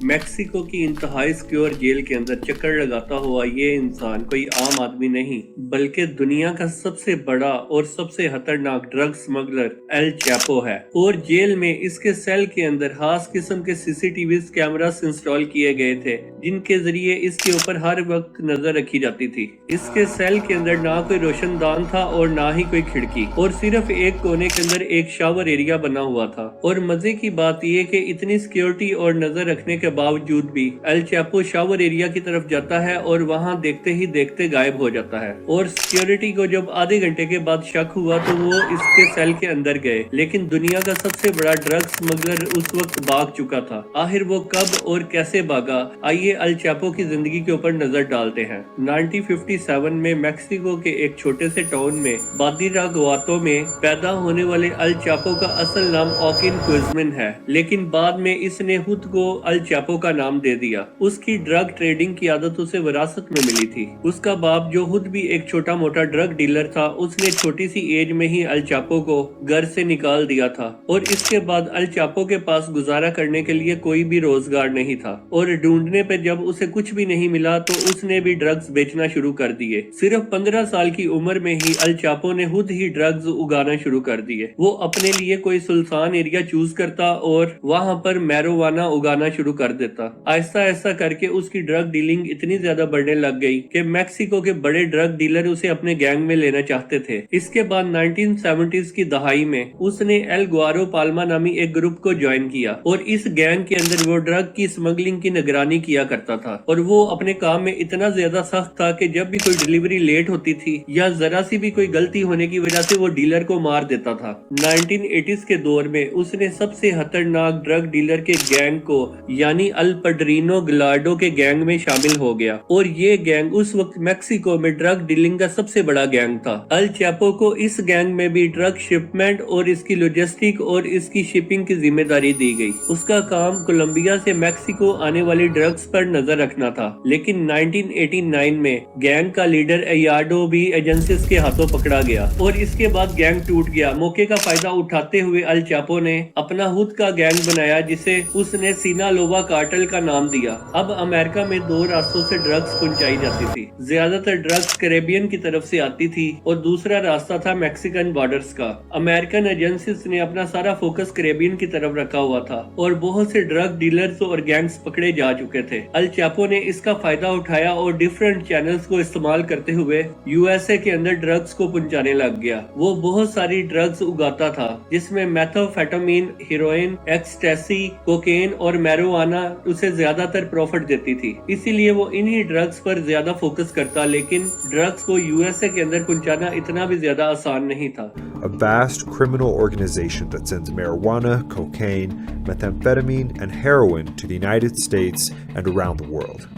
Mexico की इंतहाई secure jail के अंदर चक्कर लगाता हुआ ये इंसान कोई आम आदमी नहीं बल्कि दुनिया का सबसे बड़ा और सबसे खतरनाक ड्रग स्मगलर एल चैपो है। और जेल में इसके सेल के अंदर खास किस्म के सीसीटीवी कैमरास इंस्टॉल किए गए थे जिनके जरिए इसके ऊपर हर वक्त नजर रखी जाती थी। इसके सेल के अंदर ना कोई रोशनदान था और ना ही कोई खिड़की, और सिर्फ एक कोने के अंदर एक शावर एरिया बना हुआ था। और मजे की बात यह कि इतनी सिक्योरिटी और नजर रखने के बावजूद भी एल चैपो शावर एरिया की तरफ जाता है और वहां देखते ही देखते गायब हो जाता है। और सिक्योरिटी को जब आधे घंटे के बाद शक हुआ तो वो इसके सेल के अंदर गए, लेकिन दुनिया का सबसे बड़ा ड्रग स्मगलर उस वक्त भाग चुका था। आखिर वो कब और कैसे भागा, आइए एल चैपो की जिंदगी के ऊपर नजर डालते हैं। 1957 में मैक्सिको के एक छोटे से टाउन में बादिरागुआतो में पैदा होने वाले एल चैपो का असल नाम ऑकिन गुज़मैन है, लेकिन बाद में इसने खुद को एल चैपो का नाम दे दिया। उसकी ड्रग ट्रेडिंग की आदत उसे विरासत में मिली थी। उसका बाप जो खुद भी एक छोटा मोटा ड्रग डीलर था, उसने छोटी सी एज में ही एल चैपो को घर से निकाल दिया था। और इसके बाद एल चैपो के पास गुजारा करने के लिए कोई भी रोजगार नहीं था, और ढूंढने पे जब उसे कुछ भी नहीं मिला तो उसने भी ड्रग्स बेचना शुरू कर दिए। सिर्फ 15 साल की उम्र में ही एल चैपो ने खुद ही ड्रग्स उगाना शुरू कर दिए। वो अपने लिए कोई सुनसान एरिया चूज करता और वहां पर मैरोवाना उगाना शुरू कर देता। आहिस्ता आहिस्ता करके उसकी ड्रग डीलिंग इतनी ज्यादा बढ़ने लग गई कि मैक्सिको के बड़े ड्रग डीलर उसे अपने गैंग में लेना चाहते थे। इसके बाद 1970s की दहाई में उसने एल गुआरो पाल्मा नामी एक ग्रुप को ज्वाइन किया, और इस गैंग के अंदर वो ड्रग की स्मगलिंग की निगरानी किया करता था। और वो अपने काम में इतना ज्यादा सख्त था कि जब भी कोई डिलीवरी लेट होती थी या जरा सी भी कोई गलती होने की वजह से वो डीलर को मार देता था। 1980s के दौर में उसने सबसे खतरनाक ड्रग डीलर के गैंग को यानी अल पड्रीनो गलार्डो के गैंग में शामिल हो गया, और ये गैंग उस वक्त मैक्सिको में ड्रग डीलिंग का सबसे बड़ा गैंग था। एल चैपो को इस गैंग में भी ड्रग शिपमेंट और इसकी लॉजिस्टिक और इसकी शिपिंग की जिम्मेदारी दी गई। उसका काम कोलंबिया से मैक्सिको आने वाली ड्रग्स पर नजर रखना था, लेकिन 1989 में गैंग का लीडर एयार्डो भी एजेंसीज के हाथों पकड़ा गया, और इसके बाद गैंग टूट गया। मौके का फायदा उठाते हुए एल चैपो ने अपना खुद का गैंग बनाया जिसे उसने सिनालोवा कार्टेल का नाम दिया। अब अमेरिका में दो रास्तों से ड्रग्स पहुंचाई जाती थी। ज्यादातर ड्रग्स कैरेबियन की तरफ से आती थी और दूसरा रास्ता था मैक्सिकन बॉर्डर्स का। अमेरिकन एजेंसीज ने अपना सारा फोकस कैरेबियन की तरफ रखा हुआ था, और बहुत से ड्रग डीलर्स और गैंग्स पकड़े जा चुके थे। एल चैपो ने इसका फायदा उठाया और डिफरेंट चैनल्स को इस्तेमाल करते हुए यूएसए के अंदर ड्रग्स को पहुंचाने लग गया। वो बहुत सारी ड्रग्स उगाता था जिसमें मेथाम्फेटामिन, हेरोइन, एक्सटेसी, कोकेन और मैरोवाना उसे ज्यादातर प्रॉफिट देती थी। इसीलिए वो इन्हीं ड्रग्स पर ज्यादा फोकस करता, लेकिन ड्रग्स को यूएसए के अंदर पहुंचाना इतना भी ज्यादा आसान नहीं था। A vast criminal organization that sends marijuana, cocaine, methamphetamine, and heroin to the United States and around the world.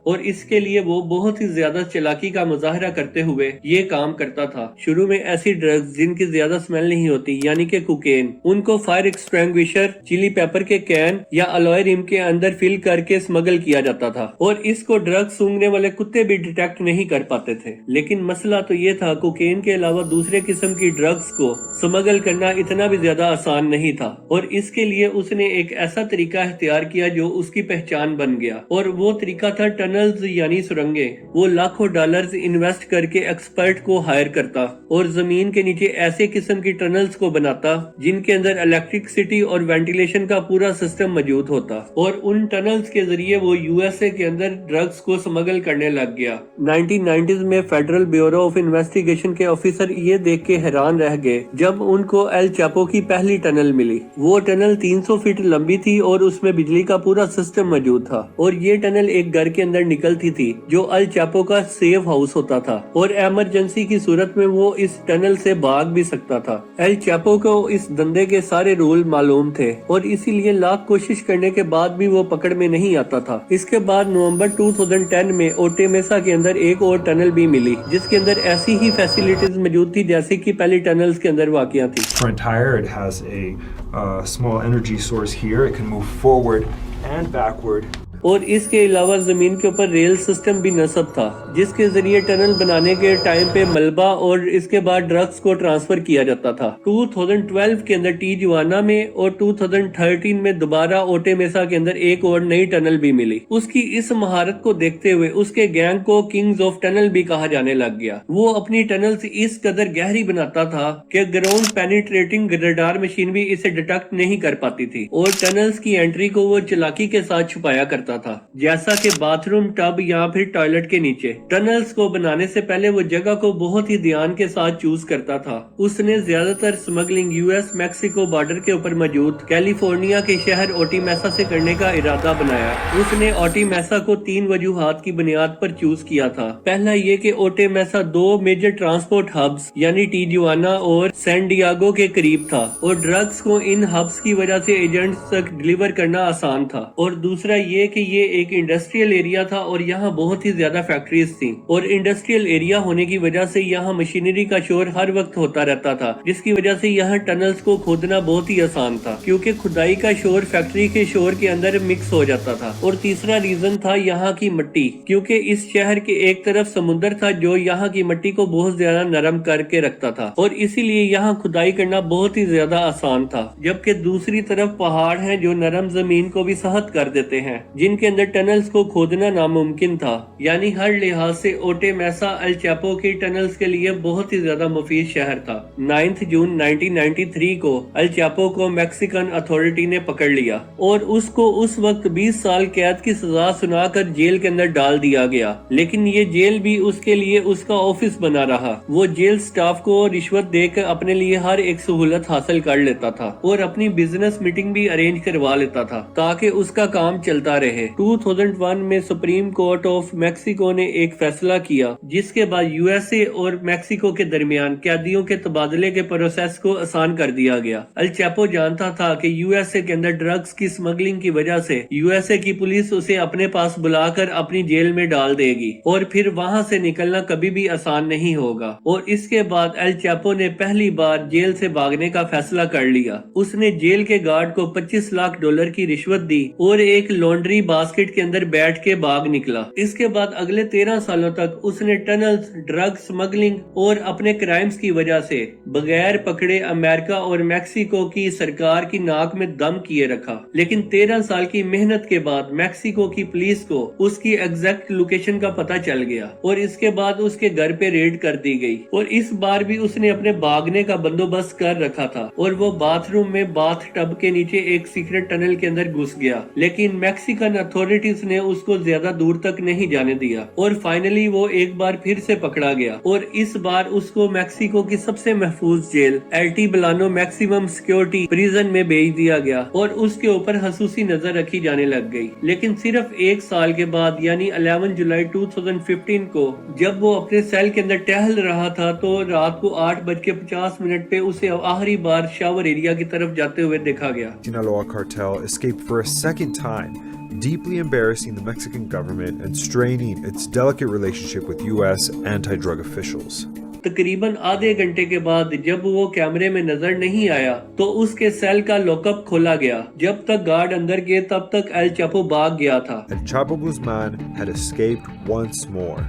और इसके लिए वो बहुत ही ज्यादा चालाकी का मुजाहरा करते हुए ये काम करता था। शुरू में ऐसी ड्रग्स जिनकी ज्यादा स्मेल नहीं होती यानी कि कोकेन, उनको फायर एक्सटिंग्विशर, चिली पेपर के कैन या अलॉय रिम के अंदर फिल करके स्मगल किया जाता था, और इसको ड्रग सूंघने वाले कुत्ते भी डिटेक्ट नहीं कर पाते थे। लेकिन मसला तो ये था, कोकेन के अलावा दूसरे किस्म की ड्रग्स को स्मगल करना इतना भी ज्यादा आसान नहीं था, और इसके लिए उसने एक ऐसा तरीका इख्तियार किया जो उसकी पहचान बन गया, और वो तरीका था टनल्स यानी सुरंगे। वो लाखों डॉलर्स इन्वेस्ट करके एक्सपर्ट को हायर करता और जमीन के नीचे ऐसे किस्म की टनल्स को बनाता जिनके अंदर इलेक्ट्रिसिटी और वेंटिलेशन का पूरा सिस्टम मौजूद होता, और उन टनल्स के जरिए वो यूएसए के अंदर ड्रग्स को स्मगल करने लग गया। 1990s में फेडरल ब्यूरो ऑफ इन्वेस्टिगेशन के ऑफिसर ये देख के हैरान रह गए जब उनको एल चैपो की पहली टनल मिली। वो टनल 300 फीट लंबी थी और उसमें बिजली का पूरा सिस्टम मौजूद था, और ये टनल एक घर के अंदर निकलती थी जो एल चैपो का सेफ हाउस होता था, और इमरजेंसी की सूरत में वो इस टनल से भाग भी सकता था। एल चैपो को इस धंधे के सारे रूल मालूम थे, और इसीलिए लाख कोशिश करने के बाद भी वो पकड़ में नहीं आता था। इसके बाद नवंबर 2010 में ओटेमेसा के अंदर एक और टनल भी मिली जिसके अंदर ऐसी ही फैसिलिटीज मौजूद थी जैसे कि पहली टनल्स के अंदर वाकिया थी। Front tire, it has a small energy source here. It can move forward and backward और इसके अलावा जमीन के ऊपर रेल सिस्टम भी नस्ब था, जिसके जरिए टनल बनाने के टाइम पे मलबा और इसके बाद ड्रग्स को ट्रांसफर किया जाता था। 2012 के अंदर टिजुआना में और 2013 में दोबारा ओटे मेसा के अंदर एक और नई टनल भी मिली। उसकी इस महारत को देखते हुए उसके गैंग को किंग्स ऑफ टनल भी कहा जाने लग गया। वो अपनी टनल से इस कदर गहरी बनाता था कि ग्राउंड पेनिट्रेटिंग रडार मशीन भी इसे डिटेक्ट नहीं कर पाती थी और टनल्स की एंट्री को वो चालाकी के साथ छुपाया करता था, जैसा कि बाथरूम, टब या फिर टॉयलेट के नीचे। टनल्स को बनाने से पहले वो जगह को बहुत ही ध्यान के साथ चूज करता था। उसने ज्यादातर स्मगलिंग यूएस मैक्सिको बॉर्डर के ऊपर मौजूद कैलिफोर्निया के शहर ओटी मेसा से करने का इरादा बनाया। उसने ओटी मेसा को 3 वजूहात की बुनियाद पर चूज किया था। पहला ये कि ओटे मेसा 2 मेजर ट्रांसपोर्ट हब्स यानी टिजुआना और सैन डियागो के करीब था और ड्रग्स को इन हब्स की वजह से एजेंट्स तक डिलीवर करना आसान था। और दूसरा ये कि ये एक इंडस्ट्रियल एरिया था और यहाँ बहुत ही ज्यादा फैक्ट्रीज थी और इंडस्ट्रियल एरिया होने की वजह से यहाँ मशीनरी का शोर हर वक्त होता रहता था, जिसकी वजह से यहाँ टनल्स को खोदना बहुत ही आसान था क्योंकि खुदाई का शोर फैक्ट्री के शोर के अंदर मिक्स हो जाता था। और तीसरा रीजन था यहाँ की मिट्टी, क्योंकि इस शहर के एक तरफ समुद्र था जो यहाँ की मिट्टी को बहुत ज्यादा नरम करके रखता था और इसीलिए यहाँ खुदाई करना बहुत ही ज्यादा आसान था, जबकि दूसरी तरफ पहाड़ हैं जो नरम जमीन को भी सहत कर देते हैं, जिनके अंदर टनल्स को खोदना नामुमकिन था। यानी हर लिहाज से ओटे मेसा एल चैपो की टनल्स के लिए बहुत ही ज्यादा मुफीद शहर था। 9 जून 1993 को एल चैपो को मैक्सिकन अथॉरिटी ने पकड़ लिया और उसको उस वक्त 20 साल कैद की सजा सुनाकर जेल के अंदर डाल दिया गया। लेकिन ये जेल भी उसके लिए उसका ऑफिस बना रहा। वो जेल स्टाफ को रिश्वत देकर अपने लिए हर एक सहूलत हासिल कर लेता था और अपनी बिजनेस मीटिंग भी अरेंज करवा लेता था ताकि उसका काम चलता रहे। 2001 में सुप्रीम कोर्ट ऑफ मैक्सिको ने एक फैसला किया, जिसके बाद यूएसए और मैक्सिको के दरमियान कैदियों के तबादले के प्रोसेस को आसान कर दिया गया। एल चैपो जानता था कि यूएसए के अंदर ड्रग्स की स्मगलिंग की वजह से यूएसए की पुलिस उसे अपने पास बुलाकर अपनी जेल में डाल देगी और फिर वहां से निकलना कभी भी आसान नहीं होगा। और इसके बाद एल चैपो ने पहली बार जेल से भागने का फैसला कर लिया। उसने जेल के गार्ड को $25 लाख की रिश्वत दी और एक लॉन्ड्री बास्केट के अंदर बैठ के भाग निकला। इसके बाद अगले 13 सालों तक उसने टनल्स, ड्रग स्मगलिंग और अपने क्राइम्स की वजह से बगैर पकड़े अमेरिका और मैक्सिको की सरकार की नाक में दम किए रखा। लेकिन 13 साल की मेहनत के बाद मैक्सिको की पुलिस को उसकी एग्जैक्ट लोकेशन का पता चल गया और इसके बाद उसके घर पे रेड कर दी गई। और इस बार भी उसने अपने भागने का बंदोबस्त कर रखा था और वो बाथरूम में बाथ टब के नीचे एक सीक्रेट टनल के अंदर घुस गया। लेकिन मैक्सिकन अथॉरिटीज ने उसको ज्यादा दूर तक नहीं जाने दिया और फाइनली वो एक बार फिर से पकड़ा गया और इस बार उसको मैक्सिको की सबसे महफूज जेल एल्टीब्लानो मैक्सिमम सिक्योरिटी प्रिजन में भेज दिया गया और उसके ऊपर खसूसी नजर रखी जाने लग गई। लेकिन सिर्फ 1 साल के बाद यानी 11 जुलाई 2015 को जब वो अपने सेल के अंदर टहल रहा था तो रात को 8:50 पे उसे आखिरी बार शावर एरिया की तरफ जाते हुए देखा गया। Sinaloa cartel escaped for a second time, deeply embarrassing the Mexican government and straining its delicate relationship with U.S. anti-drug officials. तकरीबन आधे घंटे के बाद जब वो कैमरे में नजर नहीं आया तो उसके सेल का लॉकअप खोला गया। जब तक गार्ड अंदर गए तब तक एल चैपो भाग गया था। El Chapo Guzman had escaped once more.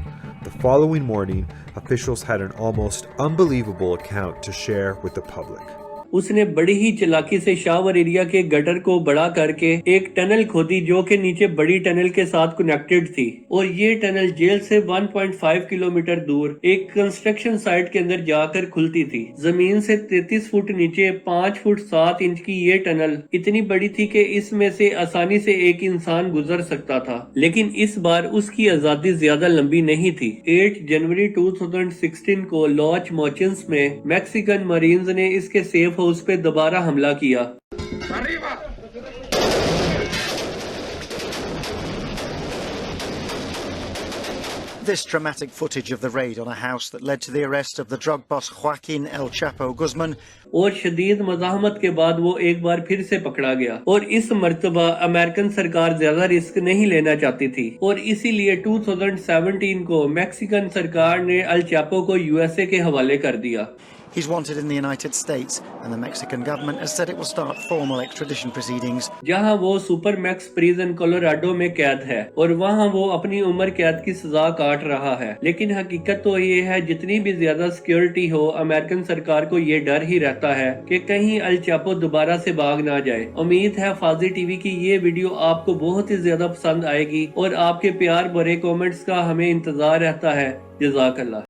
The following morning, officials had an almost unbelievable account to share with the public. उसने बड़ी ही चालाकी से शावर एरिया के गटर को बड़ा करके एक टनल खोदी जो के नीचे बड़ी टनल के साथ कनेक्टेड थी और ये टनल जेल से 1.5 किलोमीटर दूर एक कंस्ट्रक्शन साइट के अंदर जाकर खुलती थी। जमीन से 33 फुट नीचे 5 फुट 7 इंच की ये टनल इतनी बड़ी थी कि इसमें से आसानी से एक इंसान गुजर सकता था। लेकिन इस बार उसकी आजादी ज्यादा लंबी नहीं थी। 8 जनवरी 2016 को लॉस मोचिन्स में मैक्सिकन मरीन्स ने इसके सेफ उस पे दोबारा हमला किया। This dramatic footage of the raid on a house that led to the arrest of the drug boss Joaquin El Chapo Guzman. और शदीद मज़ाहमत के बाद वो एक बार फिर से पकड़ा गया और इस मर्तबा अमेरिकन सरकार ज्यादा रिस्क नहीं लेना चाहती थी और इसीलिए 2017 को मैक्सिकन सरकार ने एल चैपो को यूएसए के हवाले कर दिया। He's wanted in the United States, and the Mexican government has said it will start formal extradition proceedings. जहां वो सुपर मैक्स प्रिजन कोलोराडो में कैद है और वहां वो अपनी उम्र कैद की सजा काट रहा है, लेकिन हकीकत तो ये है जितनी भी ज्यादा सिक्योरिटी हो, अमेरिकन सरकार को ये डर ही रहता है कि कहीं अल चैपो दोबारा से भाग ना जाए। उम्मीद है फाजी टीवी की ये वीडियो आपको बहुत ही ज्यादा पसंद आएगी और आपके प्यार भरे कमेंट्स का हमें इंतजार रहता है। जज़ाकल्लाह।